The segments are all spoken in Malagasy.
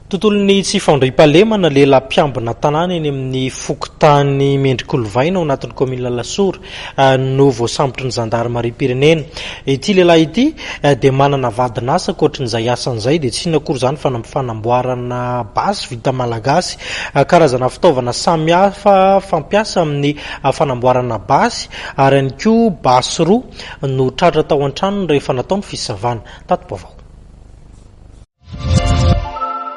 Tontolon'ny tsy faondrim-pahalemana lehilahy mpiambina tanàna eny amin'ny fokotany Mendrikolovaina ao anatin'ny komina Lasora no voasambotra ny zandarimariam-pirenena. Ity lehilahy ity dia manana vadin'asa ankoatran'izay asan'izay dia tsy inona kory izany fanamboarana basy vita malagasy, karazana fitaovana samihafa fampiasa amin'ny fanamboarana basy ary ihany koa basy roa no tratra tao an-tranony rehefa natao ny fisavana. Tato-baovao.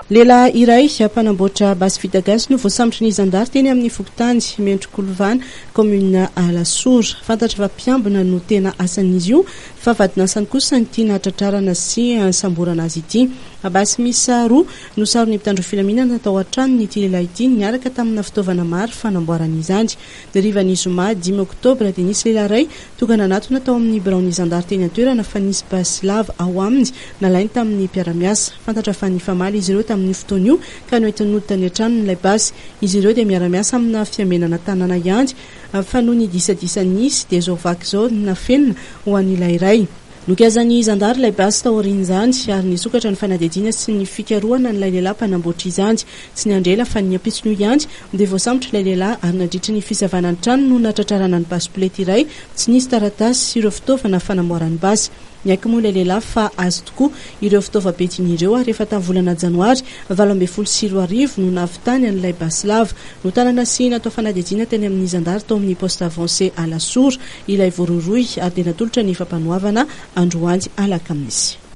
Lehilahy iray mpanamboatra basy vita gasy no voasambotra ny zandary teny amin'ny fokotany Mendrikolovaina komina Lasora. Fantatra fa mpiambina no tena asan'izy io, fa vadin'asany kosa ny tiana tratrarana sy samborana azy ity. Basy misa roa no sarony mpitandro filaminana tao an-tranony ity lehilahy ity niaraka tamina fitaovana maro fanamboaran'izany. Derivan'ny zoma 10 oktobra dia nisy lehilahy iray tonga nanatona tao amin'ny biraon'ny zandary teny an-toerana fa nisy basy lava ao aminy nalainy tamin'ny mpiara-miasa. Fantatra fa nifamaly izy ireo tamin'ny fotoana io ka noentinodita ny an-tranony ilay basy. Izy ireo dia miara-miasa amina fiamenana tanàna ihany fa noho ny disadisa nisy dia zao vaky zao nafenina ho an'ilay iray. Nokazany zandary ilay basy taorian'izany ary nisokatra ny fanadihadiana sy ny fikarohana n'ilay lehilahy mpanamboatra izany. Tsy ny andrela fa ny ampitsony ihany dia voasambotra ilay lehilahy ary nandritra ny fisavana ny trano no natratrarana ny basy plety iray tsy nisy taratasy sy ireo fitaovana fanamboarany basy. Niaiky moa ilay lehilahy fa azo tokoa ireo fitaovam-betiny ireo ary rehefa tamin'ny volana janoary 2024 no navitany an'ilay basy lava. No tanana sy natao fanadihadiana teny amin'ny zandary tao amin'ny poste avancé à Lasora ilay voaroroy ary dia natolotra ny fampanohavana androany alakamisy.